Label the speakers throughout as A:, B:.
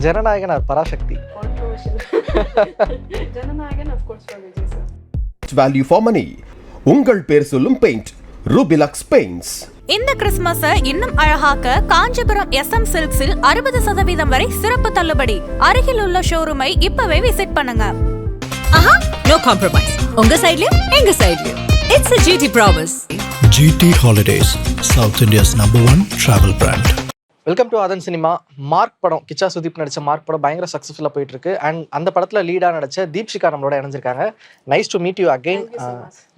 A: Jananayagan or Parasakthi?
B: Jananayagan of course for Vijay sir.
C: Value for money. உங்கள் பேர் சொல்லும் பெயிண்ட் ரூபிலக்ஸ் பெயிண்ட்ஸ்.
D: இந்த கிறிஸ்துமஸை இன்னும் அழகாக்க காஞ்சிபுரம் SM சில்க்ஸில் 60% வரை சிறப்பு தள்ளுபடி. அருகில் உள்ள ஷோரூமை இப்பவே விசிட் பண்ணுங்க.
E: ஆஹா, நோ காம்ப்ரமைஸ். உங்க சைடுலயும் எங்க சைடுலயும். It's a GT promise.
F: GT Holidays, South India's #1 travel brand.
A: Welcome to அதன் சினிமா. மார்க் படம், கிச்சா சுதீப் நடித்த மார்க் படம் பயங்கர சக்ஸஸ்ஃபுல்லாக போயிட்டு இருக்கு. அண்ட் அந்த படத்தில் லீடாக நடித்த தீப்ஷிகா நம்மளோட இணைஞ்சிருக்காங்க. Nice to meet you again.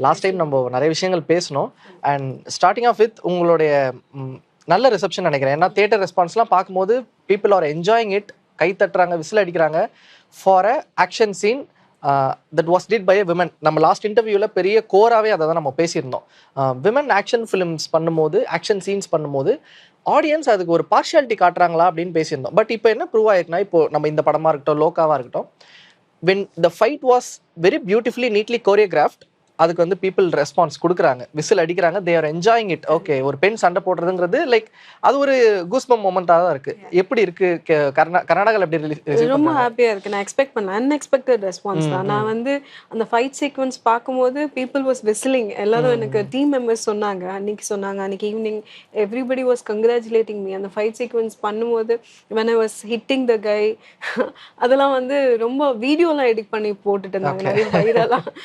A: Last time நம்ம நிறைய விஷயங்கள் பேசணும். அண்ட் ஸ்டார்டிங் ஆஃப் வித் உங்களுடைய நல்ல ரிசப்ஷன் நினைக்கிறேன். ஏன்னா தியேட்டர் ரெஸ்பான்ஸ்லாம் பார்க்கும்போது பீப்புள் ஆர் என்ஜாயிங் இட், கை தட்டுறாங்க, விசில் அடிக்கிறாங்க for a action scene that was did by a women. நம்ம லாஸ்ட் இன்டர்வியூவில் பெரிய கோராகவே அதை தான் நம்ம பேசியிருந்தோம். விமன் ஆக்ஷன் ஃபிலிம்ஸ் பண்ணும்போது, ஆக்ஷன் சீன்ஸ் பண்ணும்போது ஆடியன்ஸ் அதுக்கு ஒரு பார்ஷியாலிட்டி காட்டுறாங்களா அப்படின்னு பேசியிருந்தோம். பட் இப்போ என்ன ப்ரூவ் ஆயிருக்குன்னா, இப்போ நம்ம இந்த படமாக இருக்கட்டும், லோக்காவாக இருக்கட்டும், when the fight was very beautifully neatly choreographed, அதுக்கு வந்து பீப்புள் ரெஸ்பான்ஸ் கொடுக்குறாங்க, விசில் அடிக்கிறாங்க, they are enjoying it. Okay, ஒரு பெண் சண்டை போடுறதுங்கிறது லைக் அது ஒரு கூஸ்பம் மொமெண்ட்டாக தான் இருக்கு. எப்படி இருக்கு கர்நாடகாவில்? எப்படி?
B: ரொம்ப ஹாப்பியா இருக்கு. நான் எக்ஸ்பெக்ட் பண்ணேன், அன்எக்ஸ்பெக்டட் ரெஸ்பான்ஸ் தான். நான் வந்து அந்த ஃபைட் சீக்வன்ஸ் பார்க்கும்போது பீப்புள் வாஸ் விசிலிங். எல்லாரும் எனக்கு டீம் மெம்பர்ஸ் சொன்னாங்க, அன்னைக்கு evening everybody was congratulating me. அந்த ஃபைட் சீக்வன்ஸ் பண்ணும்போது when I was hitting the guy அதெல்லாம் வந்து ரொம்ப வீடியோலாம் எடிட் பண்ணி போட்டுட்டு இருந்தாங்க. நிறைய வைரலாக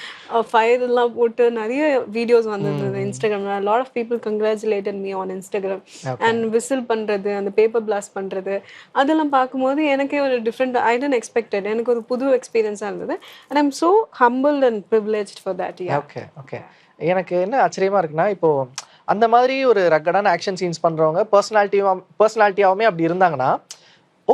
B: ஃபயர்லாம் போட்டு நிறைய வீடியோஸ் வந்திருந்தது இன்ஸ்டாகிராம்ல. Lot of people congratulated me on Instagram. And whistle பண்றது, அந்த பேப்பர் பிளாஸ்ட் பண்றது, அதெல்லாம் பார்க்கும்போது எனக்கே ஒரு டிஃப்ரெண்ட், ஐ டென்ட் எக்ஸ்பெக்டட். எனக்கு ஒரு புது எக்ஸ்பீரியன்ஸாக இருந்தது. And I'm so humble and privileged for that.
A: Okay okay. எனக்கு என்ன ஆச்சரியமா இருக்குன்னா, இப்போ அந்த மாதிரி ஒரு ரக்கடான ஆக்ஷன் சீன்ஸ் பண்றவங்க பர்சனாலிட்டியாவுமே அப்படி இருந்தாங்கன்னா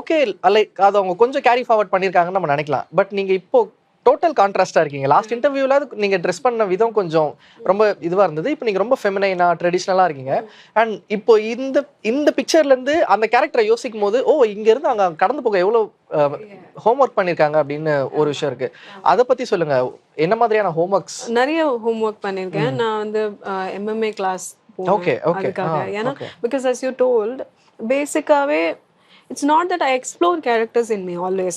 A: ஓகே, லைக் அது அவங்க கொஞ்சம் கேரி ஃபார்வர்ட் பண்ணியிருக்காங்கன்னு நம்ம நினைக்கலாம். பட் நீங்க இப்போ டோட்டல் கான்ட்ராஸ்டாக இருக்கீங்க. லாஸ்ட் இன்டர்வியூவில் நீங்கள் ட்ரெஸ் பண்ண விதம் கொஞ்சம் ரொம்ப இதுவாக இருந்தது. இப்போ நீங்கள் ரொம்ப ஃபெமினைனாக ட்ரெடிஷ்னலாக இருக்கீங்க. அண்ட் இப்போ இந்த பிக்சர்லேருந்து அந்த கேரக்டரை யோசிக்கும் போது, ஓ, இங்கேருந்து அங்கே கடந்து போக எவ்வளோ ஹோம்ஒர்க் பண்ணியிருக்காங்க அப்படின்னு ஒரு விஷயம் இருக்குது. அதை பற்றி சொல்லுங்கள். என்ன மாதிரியான ஹோம்ஒர்க்ஸ்?
B: நிறைய ஹோம்ஒர்க் பண்ணியிருக்கேன். நான் வந்து MMA கிளாஸ்
A: ஓகே ஓகே.
B: அதுக்காக. ஏன்னா because as you told, பேசிக்காவே it's not that I explore characters in me always.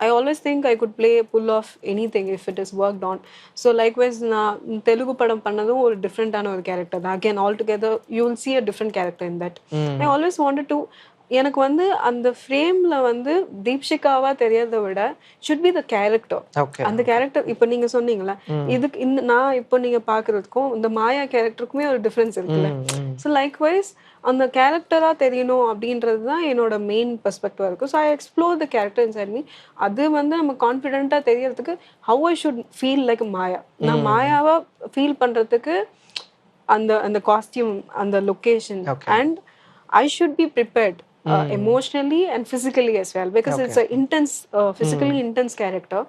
B: I always think I could pull off anything if it is worked on. So likewise, na Telugu padam pannadum or different ana or character. Again, altogether you will see a different character in that. I always wanted to, எனக்கு வந்து அந்த ஃப்ரேம்ல வந்து தீப்ஷிகாவா தெரியறதை விட should be the character. அந்த character இப்போ நீங்க சொன்னீங்களா, இதுக்கு இந்த நான் இப்போ நீங்க பாக்குறதுக்கும் இந்த மாயா கேரக்டருக்குமே ஒரு டிஃபரன்ஸ் இருக்குல்ல. ஸோ லைக்வைஸ் அந்த கேரக்டரா தெரியணும் அப்படின்றது தான் என்னோட மெயின் பெர்ஸ்பெக்டிவா இருக்கும். So I explore the character inside me. அது வந்து நம்ம கான்ஃபிடென்ட்டா தெரியறதுக்கு how I should feel like Maya. நான் மாயாவா ஃபீல் பண்றதுக்கு அந்த காஸ்டியூம், அந்த location, and I should be prepared emotionally and physically as well, because it's a intense physically intense character.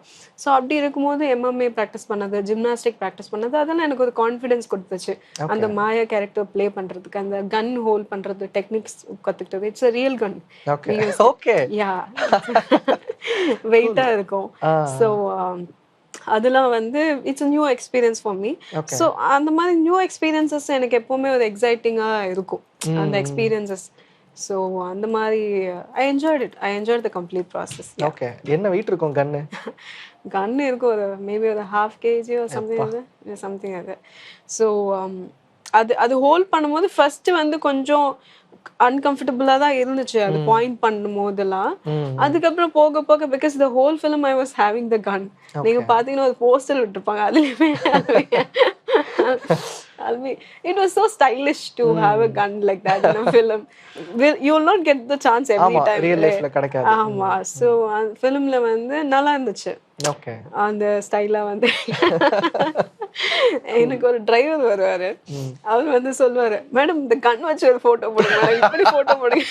B: So அப்படி இருக்கும்போது MMA ப்ராக்டிஸ் பண்ணது, ஜிம்னாஸ்டிக் ப்ராக்டிஸ் பண்ணது, அதெல்லாம் எனக்கு ஒரு கான்ஃபிடன்ஸ் கொடுத்துச்சு. அந்த மாயா கேரக்டர் ப்ளே பண்றதுக்கு, அந்த கன் ஹோல்ட் பண்றது டெக்னிக்ஸ் கத்துக்கிட்டது. It's a real gun.
A: Okay yeah,
B: வெயிட்டா இருக்கும். ஸோ அதெல்லாம் வந்து it's new experience for me. So அந்த மாதிரி நியூ எக்ஸ்பீரியன்சஸ் எனக்கு எப்பவுமே ஒரு எக்ஸைட்டிங்கா இருக்கும், அந்த எக்ஸ்பீரியன்சஸ். ஸோ அந்த மாதிரி I enjoyed the complete process.
A: Okay. என்ன வெயிட் இருக்கும் கன்னு?
B: கன்னு இருக்கும் ஒரு மேபி ஒரு 1/2 kg சம்திங் அது. ஸோ அது ஹோல்ட் பண்ணும்போது ஃபர்ஸ்ட் வந்து கொஞ்சம் அன்கம்ஃபர்டபுளா தான் இருந்துச்சு அது பாயிண்ட் பண்ணும் போதெல்லாம். அதுக்கப்புறம் போக போக, because the whole film I was having the gun. நீங்க பாத்தீங்கன்னா ஒரு போஸ்டர் விட்டுருப்பாங்க, அதுலயுமே it was so stylish to have a gun like that in a film. You will not get the chance every time.
A: real life la kadakadhu.
B: ஆமா. So ஃபிலிம்ல வந்து நல்லா இருந்துச்சு.
A: Okay. அந்த
B: ஸ்டைலா வந்து எனக்கு ஒரு டிரைவர் வருவாரு, அவர் வந்து சொல்லுவாரு, மேடம் இந்த கன் வச்சு ஒரு போட்டோ போடுங்க, இப்படி போட்டோ போடுங்க,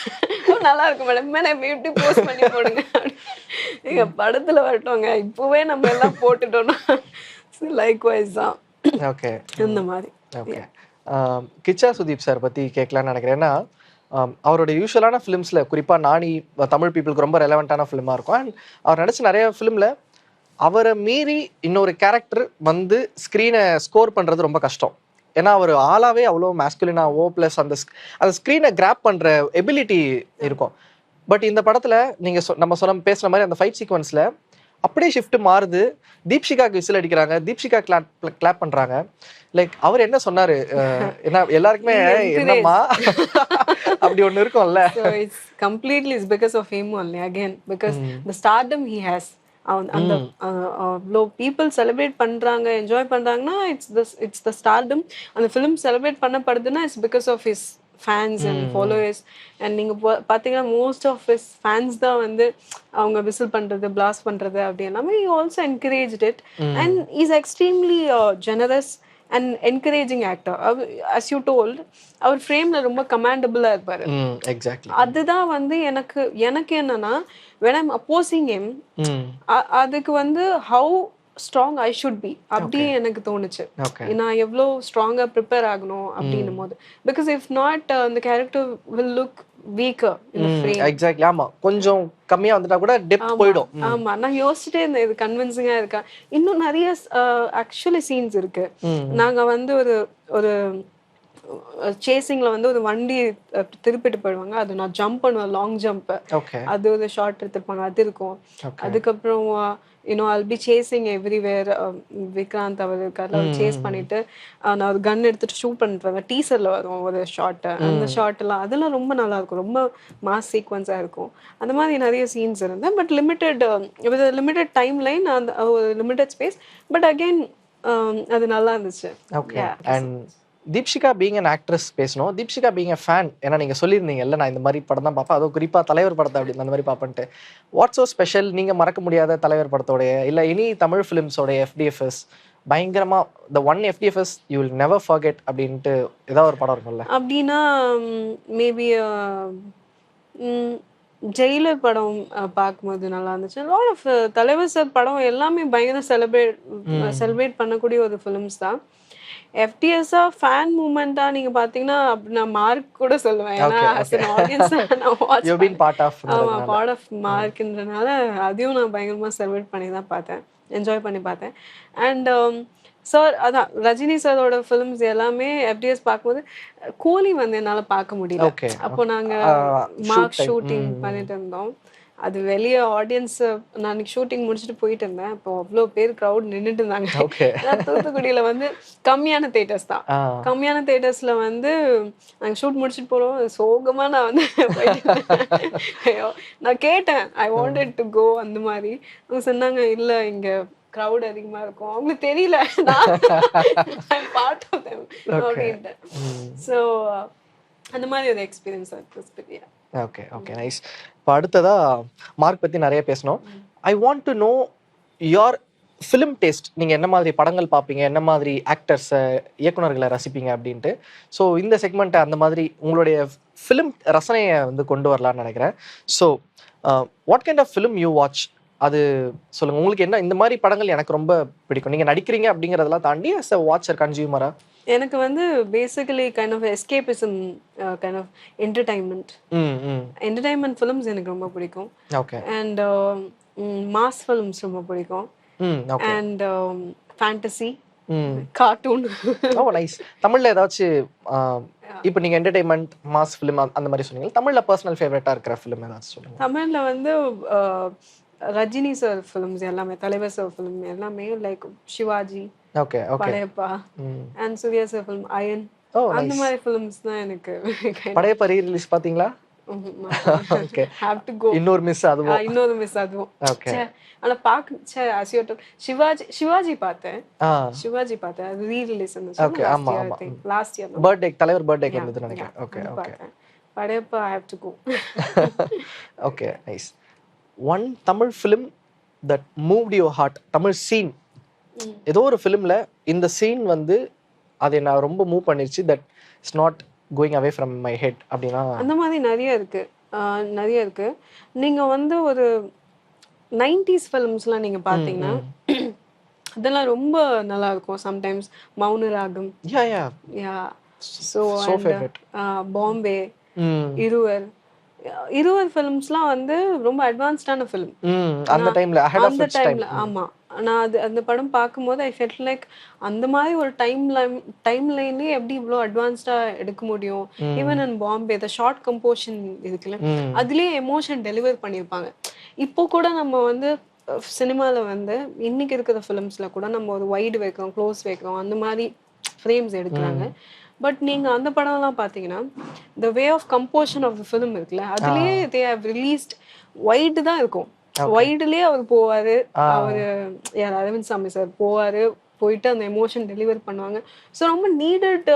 B: நல்லா இருக்கும் மேடம், மேடம் இப்படி போஸ்ட் பண்ணி போடுங்க. எங்க படத்துல வரட்டோங்க, இப்பவே நம்ம எல்லாம் போட்டுட்டோம்னா லைக்வைஸ் தான்.
A: ஓகே.
B: இந்த மாதிரி.
A: ஓகே. கிச்சா சுதீப் சார் பற்றி கேட்கலான்னு நினைக்கிறேன். ஏன்னா அவரோட யூஸ்வலான ஃபிலிம்ஸில், குறிப்பாக நானி தமிழ் பீப்புளுக்கு ரொம்ப ரெலவெண்ட்டான ஃபிலிமாக இருக்கும். அண்ட் அவர் நடிச்ச நிறைய ஃபிலிமில் அவரை மீறி இன்னொரு கேரக்டர் வந்து ஸ்க்ரீனை ஸ்கோர் பண்ணுறது ரொம்ப கஷ்டம். ஏன்னா அவர் ஆளாவே அவ்வளோ மேஸ்குலினாவோ ப்ளஸ் அந்த ஸ்க்ரீனை கிராப் பண்ணுற எபிலிட்டி இருக்கும். பட் இந்த படத்துல நீங்க நம்ம பேசுற மாதிரி அந்த ஃபைட் சீக்வன்ஸ்ல அப்படியே ஷிஃப்ட் மாறுது. தீப்ஷிகாக்கு விசில் அடிக்கிறாங்க, தீப்ஷிகா கிளாப் பண்றாங்க. லைக் அவர் என்ன சொன்னாரு? ஏன்னா எல்லாருக்குமே என்னம்மா அப்படி ஒண்ணு இருக்கும்ல.
B: So it's completely is because of him only again because the stardom he has. அந்த people celebrate பண்றாங்க, என்ஜாய் பண்றாங்கன்னா it's the stardom. அந்த film celebrate பண்ணப்படுதுன்னா it's because of his fans and followers. and நீங்க பாத்தீங்கன்னா most of his fans தான் வந்து அவங்க whistle பண்றது, blast பண்றது அப்படி எல்லாமே he also encouraged it. and he's extremely generous and encouraging actor. as you told, அவர் ஃப்ரேம்ல ரொம்ப கமாண்டபிளா இருப்பாரு.
A: எக்ஸாக்ட்லி.
B: அதுதான் வந்து எனக்கு என்னன்னா when I'm opposing him, அதுக்கு வந்து how strong I should be அப்படி எனக்கு தோணுச்சு. நான் எவ்வளோ ஸ்ட்ராங்கா ப்ரிப்பேர் ஆகணும் அப்படின்னும் போது, because if not the character will look weaker in the frame.
A: Exactly. ஆமா, கொஞ்சம் கம்மியா வந்துட்டா கூட டெப்த் போய்டும்.
B: ஆமா, நான் யோசிச்சுட்டே இருந்தேன் இது கன்வின்சிங்கா இருக்கா. இன்னும் நிறைய ஆக்சுவலி சீன்ஸ் இருக்கு. நாங்க வந்து ஒரு சேசிங்ல வந்து ஒரு வண்டி திருப்பிட்டு போயிடுவாங்க, அது நான் ஜம்ப் பண்ணுவேன், லாங் ஜம்ப், அது ஒரு ஷார்ட் எடுத்துருப்பாங்க, அது இருக்கும். அதுக்கப்புறம் I'll be chasing everywhere. Vikrant அவருக்காக சேஸ் பண்ணிட்டு நான் ஒரு கன் எடுத்துட்டு ஷூட் பண்ணிட்டு டீசர்ல வரும் ஒரு ஷார்ட். அந்த ஷார்ட் எல்லாம் அதெல்லாம் ரொம்ப நல்லா இருக்கும், ரொம்ப மாஸ் சீக்வன்ஸா இருக்கும். அந்த மாதிரி நிறைய சீன்ஸ் இருந்தேன். பட் லிமிட்டட் டைம் லைன், அந்த ஒரு லிமிட்டட் ஸ்பேஸ். பட் அகைன் அது நல்லா இருந்துச்சு.
A: And Deepshikha being an actress பேசணும். தீப்ஷிகா பீங் அ ஃபேன், ஏன்னா நீங்கள் சொல்லியிருந்தீங்கல்ல நான் இந்த மாதிரி படம் தான் பார்ப்பேன், அதுவும் குறிப்பாக தலைவர் படத்தை அப்படி அந்த மாதிரி பார்ப்பேன்ட்டு. Watts so special? நீங்கள் மறக்க முடியாத தலைவர் படத்தோடைய இல்லை எனி தமிழ் ஃபிலிம்ஸோடைய FDFS பயங்கரமாக the one FDFS you will never forget அப்படின்ட்டு ஏதாவது ஒரு படம் இருக்கும்ல?
B: அப்படின்னா மேபி ஜெயிலர் படம் பார்க்கும்போது நல்லா இருந்துச்சு. லாட் ஆஃப் தலைவர் சார் படம் எல்லாமே பயங்கர செலிப்ரேட் பண்ணக்கூடிய ஒரு ஃபிலிம்ஸ் தான். FDS-ஆ ஃபேன் மூமெண்டா நீங்க பாத்தீங்கன்னா நான் மார்க் கூட சொல்லுவேன். ஏன்னா as an audience நான் watch
A: you've been part of
B: part of மார்க்ன்றனால அதையும் நான் பயங்கரமா செலிப்ரேட் பண்ணி தான் பார்த்தேன், என்ஜாய் பண்ணி பார்த்தேன். அண்ட் சார் அதான் ரஜினி சாரோட ஃபிலிம்ஸ் எல்லாமே FDS பார்க்கும்போது கோலி வந்து என்னால பார்க்க முடியல. அப்போ நாங்க மார்க் ஷூட்டிங் பண்ணிட்டு இருந்தோம். அது வெளியே ஆடியன்ஸ், நான் அன்னைக்கு ஷூட்டிங் முடிச்சுட்டு போயிட்டு இருந்தேன். அப்போ அவ்வளோ பேர் க்ரௌட் நின்றுட்டு இருந்தாங்க. தூத்துக்குடியில வந்து கம்மியான தேட்டர்ஸ் தான். கம்மியான தேட்டர்ஸ்ல வந்து நாங்கள் ஷூட் முடிச்சுட்டு போறோம். சோகமா நான் வந்து ஐயோ நான் கேட்டேன், ஐ வாண்டட் டு கோ அந்த மாதிரி. அவங்க சொன்னாங்க இல்ல இங்க க்ரௌட் அதிகமா இருக்கும், அவங்களுக்கு தெரியல பார்ட் ஆஃப் தெம் அப்படின்ட்டு. ஸோ அந்த மாதிரி ஒரு எக்ஸ்பீரியன்ஸ் இருக்கு.
A: Okay nice. இப்போ அடுத்ததா மார்க் பற்றி நிறைய பேசணும். I want to know your film taste. நீங்கள் என்ன மாதிரி படங்கள் பார்ப்பீங்க, என்ன மாதிரி ஆக்டர்ஸை இயக்குனர்களை ரசிப்பீங்க அப்படின்ட்டு. ஸோ இந்த செக்மெண்ட்டை அந்த மாதிரி உங்களுடைய ஃபிலிம் ரசனையை வந்து கொண்டு வரலான்னு நினைக்கிறேன். So what kind of film you watch அது சொல்லுங்கள். உங்களுக்கு என்ன இந்த மாதிரி படங்கள் எனக்கு ரொம்ப பிடிக்கும், நீங்கள் நடிக்கிறீங்க அப்படிங்கிறதெல்லாம் தாண்டி as a வாட்சர் கன்சியூமரா?
B: எனக்கு வந்து basically kind of escapism, kind of entertainment films எனக்கு ரொம்ப பிடிக்கும். அண்ட் மாஸ் ஃபிலிம்ஸ் ரொம்ப பிடிக்கும். And fantasy, cartoon.
A: Oh nice. தமிழ்ல ஏதாச்சும் இப்போ நீங்க என்டர்டைன்மெண்ட் மாஸ் ஃபிலிம் அந்த மாதிரி சொன்னீங்க, தமிழ்ல பர்சனல் ஃபேவரட்டா இருக்கிற ஃபிலிம் ஏதாச்சும் சொல்லுங்க.
B: தமிழ்ல வந்து ரஜினி சார் ஃபிலிம்ஸ் எல்லாமே, தலைவர் சார் ஃபிலிம் எல்லாமே, like Sivaji, Padayappa, and Suriya sir film Ayan, அந்த மாதிரி ஃபிலிம்ஸ் தான் எனக்கு.
A: படையப்பா ரீ ரிலீஸ் பாத்தீங்களா? Okay,
B: have to go.
A: இன்னொரு மிஸ் அதுவும்.
B: ஓகே. ஆனா சிவாஜி பார்த்தேன். அது ரீ ரிலீஸ்
A: ஓகே. ஆமா
B: லாஸ்ட் இயர்
A: பர்த்டே, தலைவர் பர்த்டேக்கு வந்து நினைக்கிறேன். Okay.
B: Padayappa have to go.
A: Okay nice. One Tamil film that moved your heart, Tamil scene, ஏதோ ஒரு ஃபிலிம்ல இந்த சீன் வந்து அது என்ன ரொம்ப மூவ் பண்ணிருச்சு, that it's not going away from my head அப்படின்னா?
B: அந்த மாதிரி நிறைய இருக்கு. நீங்க வந்து ஒரு 90s ஃபிலிம்ஸ்லாம் நீங்க பாத்தீங்கன்னா அதெல்லாம் ரொம்ப நல்லா இருக்கும். சம்டைம்ஸ் மௌன ராகம், ஸோ பாம்பே, இருவர் ஃபிலிம்ஸ்லாம் வந்து ரொம்ப அட்வான்ஸ்டான ஃபிலிம்
A: அந்த டைம்ல.
B: ஆமா, நான் அந்த படம் பார்க்கும்போது ஐ ஃபெல்ட் லைக் அந்த மாதிரி ஒரு டைம் லைன்லேயே எப்படி இவ்வளோ அட்வான்ஸ்டாக எடுக்க முடியும். Even in Bombay the short composition இருக்குல்ல, அதுலேயே எமோஷன் டெலிவர் பண்ணியிருப்பாங்க. இப்போ கூட நம்ம வந்து சினிமாவில் வந்து இன்னைக்கு இருக்கிற ஃபிலிம்ஸில் கூட நம்ம ஒரு வைடு வைக்கிறோம், க்ளோஸ் வைக்கிறோம், அந்த மாதிரி ஃப்ரேம்ஸ் எடுக்கிறாங்க. பட் நீங்கள் அந்த படம்லாம் பார்த்தீங்கன்னா the way of composition of the film இருக்குல்ல, அதுலேயே தே ஹவ் ரிலீஸ்ட் வைடு தான் இருக்கும். வைடுலேயே அவர் போவார், அவர் யார் அரவிந்த் சாமி சார் போவார், போயிட்டு அந்த எமோஷன் டெலிவர் பண்ணுவாங்க. ஸோ ரொம்ப நீடட்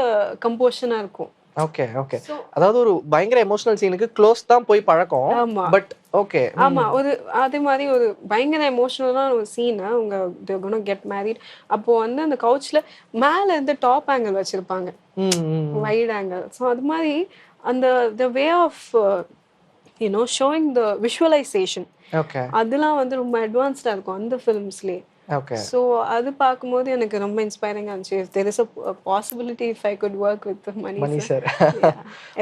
B: கம்போஷனாக இருக்கும்.
A: ஓகே ஓகே, அதாவது ஒரு பயங்கர எமோஷனல் சீனுக்கு க்ளோஸ் தான் போய் பழக்கம்.
B: ஆமா.
A: பட் ஓகே,
B: ஆமா, ஒரு அதே மாதிரி ஒரு பயங்கர எமோஷனலான ஒரு சீனை அவங்க கெட் மேரிட். அப்போ வந்து அந்த கவுச்ல மேல இருந்து டாப் ஆங்கிள் வச்சிருப்பாங்க, வைட் ஆங்கிள். ஸோ அது மாதிரி அந்த the way of you know showing the visualization,
A: okay
B: அதெல்லாம் வந்து ரொம்ப அட்வான்ஸ்டா இருக்கும் அந்த ஃபிலிம்ஸ்லேயே.
A: ஓகே.
B: ஸோ அது பார்க்கும்போது எனக்கு ரொம்ப இன்ஸ்பைரிங்காக இருந்துச்சு. There is a possibility if I could work with Mani sir.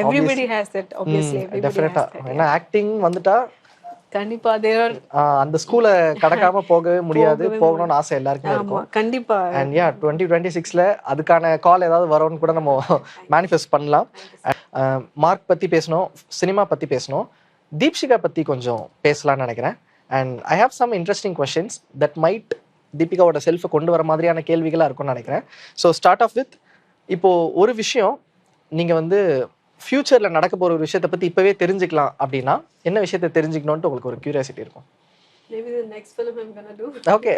B: Everybody has that, obviously
A: டெஃபினட்டா. ஏன்னா ஆக்டிங் வந்துட்டா
B: கண்டிப்பா தேர்
A: அந்த ஸ்கூலை கடக்காம போகவே முடியாது, போகணும்னு ஆசை எல்லாருக்குமே இருக்கும்.
B: கண்டிப்பா.
A: அண்ட் 2026ல அதுக்கான கால் ஏதாவது வரும்னு கூட நம்ம மேனிஃபெஸ்ட் பண்ணலாம். மார்க் பத்தி பேசணும், சினிமா பத்தி பேசணும், தீப்ஷிகா பத்தி கொஞ்சம் பேசலாம்னு நினைக்கிறேன். And I have some interesting questions that might தீபிகாவோட செல்ஃபை கொண்டு வர மாதிரியான கேள்விகளாக இருக்கும்னு நினைக்கிறேன். ஸோ ஸ்டார்ட் ஆஃப் வித், இப்போது ஒரு விஷயம் நீங்கள் வந்து ஃப்யூச்சரில் நடக்க போகிற ஒரு விஷயத்தை பற்றி இப்போவே தெரிஞ்சுக்கலாம் அப்படின்னா என்ன விஷயத்தை தெரிஞ்சுக்கணுன்ட்டு உங்களுக்கு ஒரு க்யூரியாசிட்டி இருக்கும்?
B: Maybe the next film I'm gonna do.
A: Okay,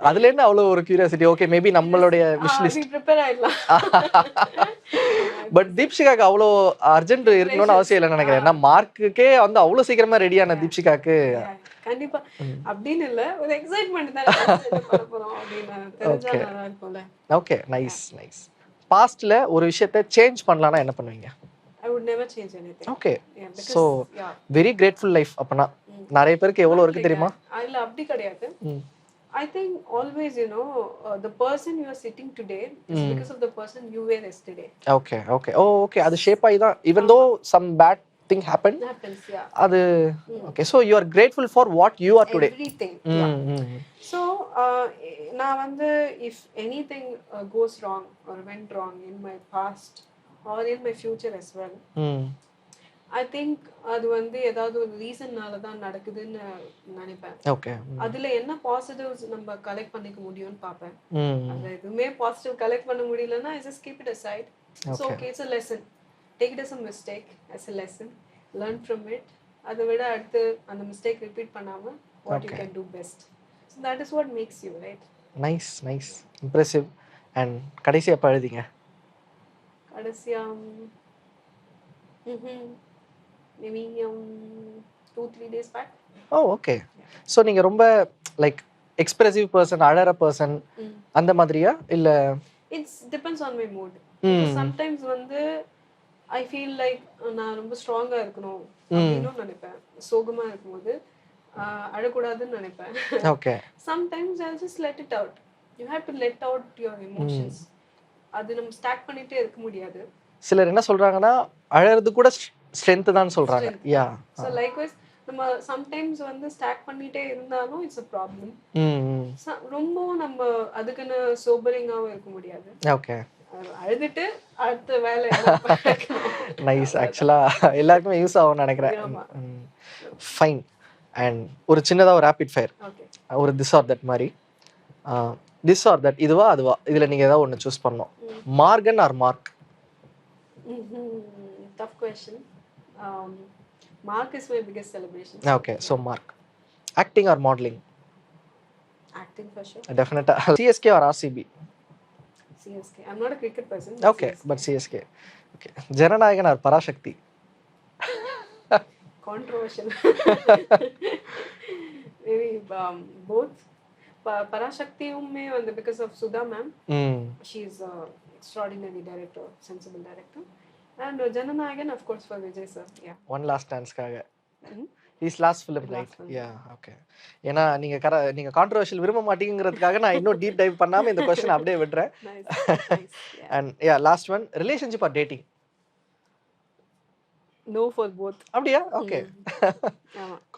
A: அதுலேருந்து அவ்வளோ ஒரு க்யூரியாசிட்டி. ஓகே, மேபி நம்மளுடைய விஷ் லிஸ்ட்
B: ப்ரிப்பேர் ஆயிடலாம்.
A: பட் தீப்ஷிகாக்கு அவ்வளோ அர்ஜென்ட் இருக்கணும்னு அவசியம் இல்லைன்னு நினைக்கிறேன். ஏன்னா மார்க்குக்கே வந்து அவ்வளோ சீக்கிரமா ரெடியான தீப்ஷிகாக்கு
B: கண்டிப்பா அப்படின்னு இல்ல, ஒரு எக்ஸைட்மெண்ட் தான் பண்ண போறோம் அப்படின்னு தெரிஞ்சா நல்லா இருக்கும்ல.
A: Okay, nice nice. பாஸ்ட்ல ஒரு விஷயத்தை சேஞ்ச் பண்ணலாம்னா என்ன பண்ணுவீங்க?
B: I would never change anything.
A: Okay,
B: Yeah, because
A: so very grateful life. அப்பனா நிறைய பேருக்கு எவ்வளோ இருக்கு தெரியுமா?
B: இல்ல அப்படி கிடையாது. I think always, you know, the person you are sitting today is because of the person you were yesterday.
A: Okay okay, oh okay, அது ஷேப் ஆகி தான், even though some bad thing happened,
B: Happens, yeah.
A: அது okay. So you are grateful for what you are today.
B: Everything. Yeah. So நான் வந்து if anything goes wrong or went wrong in my past or in my future as well, I think அது வந்து ஏதாவது ஒரு ரீசன்னால தான் நடக்குதுன்னு நினைப்பேன்.
A: Okay,
B: அதுல என்ன பாசிட்டிவ்ஸ் நம்ம கலெக்ட் பண்ணிக்க முடியும்னு பார்ப்பேன். அது எதுவுமே பாசிட்டிவ் கலெக்ட் பண்ண முடியலன்னா I just keep it aside. So okay, it's a lesson. Take it as a mistake, as a lesson. Learn from it. அதை விட அடுத்து அந்த மிஸ்டேக் ரிப்பீட் பண்ணாம what you can do best. So that is what makes you, right?
A: Nice nice, impressive. And கடைசி எப்போ எழுதிங்க?
B: கடைசியா maybe 2-3 days back.
A: ஓ okay. So நீங்கள் ரொம்ப லைக் எக்ஸ்பிரசிவ் பர்சன், அழற பர்சன் அந்த மாதிரியா இல்லை?
B: It's depends on my mood. Sometimes வந்து I feel like நான் ரொம்ப ஸ்ட்ராங்கா இருக்கணும் அப்படின்னு நினைப்பேன். சோகமா இருக்கும்போது அழக்கூடாதுன்னு நினைப்பேன்.
A: Okay.
B: Sometimes I'll just let it out. You have to let out your emotions. அது நம்ம ஸ்டாக் பண்ணிட்டே இருக்க முடியாது.
A: சிலர் என்ன சொல்றாங்கன்னா அழறது கூட ஸ்ட்ரென்த் தான் சொல்றாங்க. யா.
B: So likewise நம்ம sometimes வந்து ஸ்டாக் பண்ணிட்டே இருந்தாலும் it's a problem. ரொம்ப நம்ம அதுக்குன்னு சோபரிங்காவும் இருக்க முடியாது.
A: ஓகே.
B: அழுதுட்டு அடுத்த வேலை.
A: நைஸ். ஆக்சுவலா எல்லாருக்குமே யூஸ் ஆகும்னு நினைக்கிறேன். ஃபைன். அண்ட் ஒரு சின்னதாக ஒரு ரேபிட் ஃபயர், ஒரு திஸ் ஆர் தட் மாதிரி. திஸ் ஆர் தட், இதுவா அதுவா, இதில் நீங்கள் ஏதாவது ஒன்று சூஸ் பண்ணணும். Margan or Mark?
B: Tough question. Mark is my biggest celebration.
A: Okay, so Mark. Acting or modeling?
B: Acting for sure.
A: Definitely. CSK or RCB?
B: CSK. I'm not a cricket person.
A: Okay, CSK. But CSK. Okay. Jananayagan or Parashakti?
B: Controversial. Maybe both. Parashakti because of Sudha ma'am. She's an extraordinary director, sensible director. And Jananayagan, of course, for Vijay sir. Yeah. One last dance kaga. His last film, right? Yeah, okay. ஏன்னா நீங்க controversial விரும்ப மாட்டீங்கிறதுக்காக நான் இன்னும் deep dive பண்ணாம இந்த question அப்படியே விடுறேன். And yeah, last one, relationship or dating? No for both.
A: அப்படியா? Okay.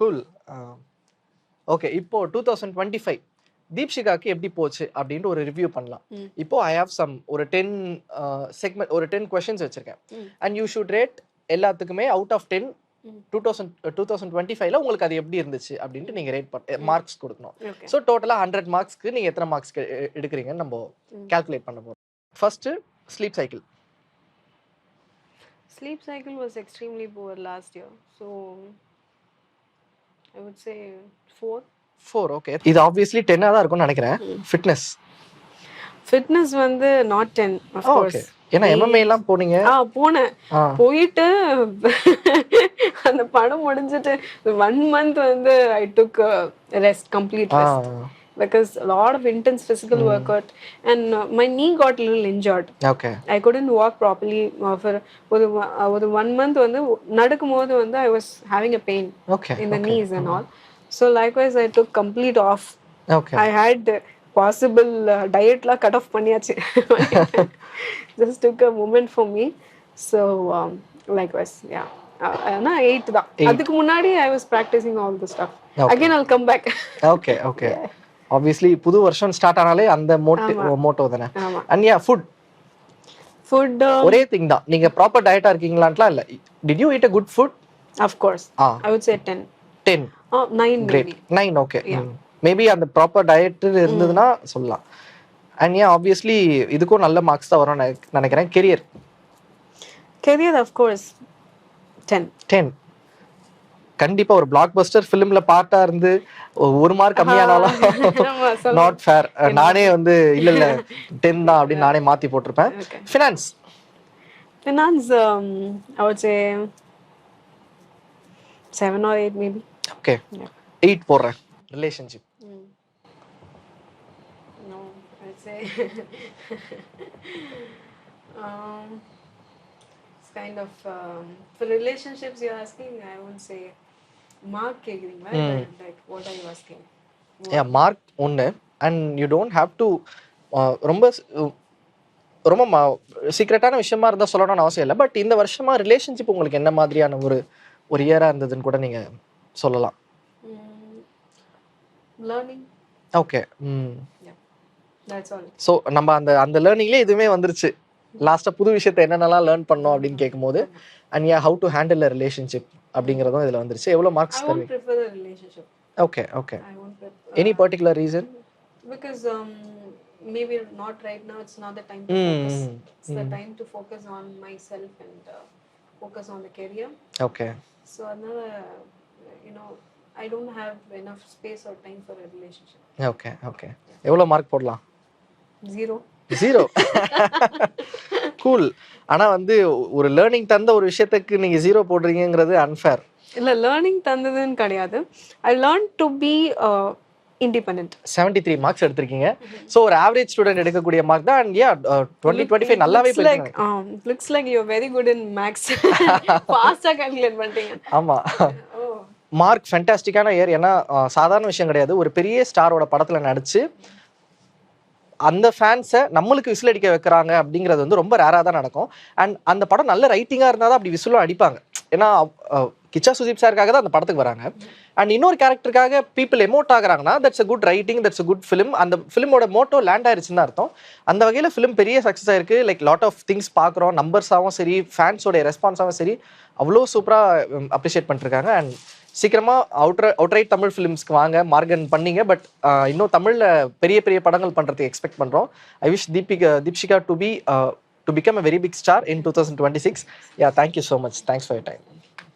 A: Cool. Okay, இப்போ 2025 தீப்ஷிகாக்கு எப்படி போச்சு அப்படின்ட்டு ஒரு ரிவ்யூ பண்ணலாம். இப்போ ஐ ஹேவ் சம் ஒரு 10 செக்மெண்ட், ஒரு 10 கொஸ்டின்ஸ் வச்சிருக்கேன். அண்ட் யூ ஷுட் ரேட் எல்லாத்துக்குமே அவுட் ஆஃப் 10 2025ல உங்களுக்கு அது எப்படி இருந்துச்சு அப்படின்ட்டு நீங்க ரேட் மார்க்ஸ் கொடுக்கணும். ஸோ டோட்டலா 100 மார்க்ஸ்க்கு நீங்க எத்தனை மார்க்ஸ் எடுக்கிறீங்கன்னு நம்ம கால்குலேட் பண்ண போறோம். First sleep cycle.
B: Sleep cycle was extremely poor last year. So I would say 4.
A: 4. Okay. இது ஆப்வியஸ்லி 10 தான் இருக்கும்னு நினைக்கிறேன். ஃபிட்னஸ்.
B: Fitness வந்து not 10 of course.
A: ஓகே. ஏன்னா MMA எல்லாம் போனீங்க.
B: போனேன். போயிட்டு அந்த படம் முடிஞ்சிட்டு 1 month வந்து I took rest, complete rest. Because a lot of intense physical workout and my knee got a little injured.
A: Okay.
B: I couldn't walk properly for ஒரு 1 month வந்து நடக்கும்போது வந்து I was having a pain in the knees and all. So likewise I took complete off.
A: Okay.
B: I had possible diet la cut off பண்ணியாச்சு. Just took a moment for me. So likewise yeah. நான் 8 தான். அதுக்கு முன்னாடி I was practicing all the stuff. Again I'll come back.
A: Okay. Obviously புது வருஷம் start ஆனாலே அந்த Moto தானே. அண்ட் யா ஃபுட் ஒரே திங் தான். நீங்க ப்ராப்பர் டயட்டா இருக்கீங்களான்லாம் இல்ல. Did you eat a good food?
B: Of course. I would say 10. 9
A: great. 9 okay. Maybe அந்த ப்ராப்பர் டயட் இருந்ததுன்னா சொல்லலாம். அண்ட் யா ஆப்வியஸ்லி இதுக்கும் நல்ல மார்க்ஸ் தான் வரும்னு நினைக்கிறேன். Career
B: of course 10.
A: கண்டிப்பா ஒரு பிளாக் பஸ்டர் ஃபிலிம்ல பார்ட்டா இருந்து 1 மார்க் கம்மியானாலும் நாட் ஃபேர். நானே வந்து இல்ல 10 தான் அப்படின்னு நானே மாத்தி போட்டிருப்பேன். Finance
B: I would say 7 or 8 maybe.
A: Okay. 8 போடுறேன். Relationship.
B: No, I would say it's kind of for relationships you're asking, I would say mark கேக்குறீங்களா? Like what are you asking?
A: Yeah, mark 1 and you don't have to ரொம்ப சீக்ரெட்டான விஷயமா இருந்தா சொல்லணும்னு அவசியம் இல்லை. But இந்த வருஷமா ரிலேஷன்ஷிப் உங்களுக்கு என்ன மாதிரியான ஒரு இயரா இருந்ததுன்னு கூட நீங்க சொல்லலாம்.
B: Learning.
A: Okay.
B: Yeah, that's all.
A: So நம்ம அந்த லேர்னிங்லேயே இதுவுமே வந்துருச்சு. லாஸ்டா புது விஷயத்தை என்னென்னலாம் லேர்ன் பண்ணோம் அப்படின்னு கேட்கும்போது and yeah how to handle a relationship அப்படிங்கிறதும் இதில் வந்துருச்சு. எவ்வளோ marks
B: I won't prefer a relationship.
A: ஓகே.
B: I won't prefer.
A: Any particular reason?
B: Because maybe not right now, it's not the time to focus. It's the time to focus on myself and focus on the career.
A: Okay.
B: So another, I don't have enough space or time for a relationship.
A: Okay. எவ்வளோ mark போடலாம்?
B: 0.
A: Cool. ஆனா வந்து ஒரு learning தந்த ஒரு விஷயத்துக்கு நீங்க 0 போடுறீங்கிறது unfair.
B: இல்ல லேர்னிங் தந்ததுன்னு கிடையாது. I learned to be independent.
A: 73 marks எடுத்திருக்கீங்க. சோ ஒரு ஆவரேஜ் ஸ்டூடண்ட் எடுக்கக்கூடிய மார்க் தான். அண்ட் யா 2025 நல்லாவே போயிருக்கு.
B: Looks like you're very good in maths. ஃபாஸ்டா கால்குலேட் பண்ணிட்டீங்க.
A: ஆமா. மார்க் ஃபேண்டாஸ்டிக்கான இயர். ஏன்னா சாதாரண விஷயம் கிடையாது. ஒரு பெரிய ஸ்டாரோட படத்துல நடிச்சு அந்த ஃபேன்ஸை நம்மளுக்கு விசில் அடிக்க வைக்கிறாங்க அப்படிங்கிறது வந்து ரொம்ப ரேராக தான் நடக்கும். அண்ட் அந்த படம் நல்ல ரைட்டிங்காக இருந்தால் தான் அப்படி விசிலும் அடிப்பாங்க. ஏன்னா கிச்சா சுதீப் சாருக்காக தான் அந்த படத்துக்கு வராங்க. அண்ட் இன்னொரு கேரக்டருக்காக பீப்புள் எமோட் ஆகுறாங்கன்னா that's a good writing, that's a good film. அந்த ஃபிலிமோட மோட்டோ லேண்ட் ஆயிருச்சுன்னு தான் அர்த்தம். அந்த வகையில் ஃபிலிம் பெரிய சக்ஸஸ் ஆயிருக்கு. லைக் லாட் ஆஃப் திங்ஸ் பார்க்குறோம். நம்பர்ஸாகவும் சரி, ஃபேன்ஸோட ரெஸ்பான்ஸாகவும் சரி, அவ்வளோ சூப்பராக அப்ரிஷியேட் பண்ணிருக்காங்க. அண்ட் சீக்கிரமாக அவுட்ரைட் தமிழ் ஃபிலிம்ஸ்க்கு வாங்க. மார்கன் பண்ணீங்க. பட் இன்னும் தமிழில் பெரிய பெரிய படங்கள் பண்ணுறதுக்கு எக்ஸ்பெக்ட் பண்ணுறோம். I wish Deepshikha to become a very big star in 2026. Yeah, thank you so much. Thanks for your time.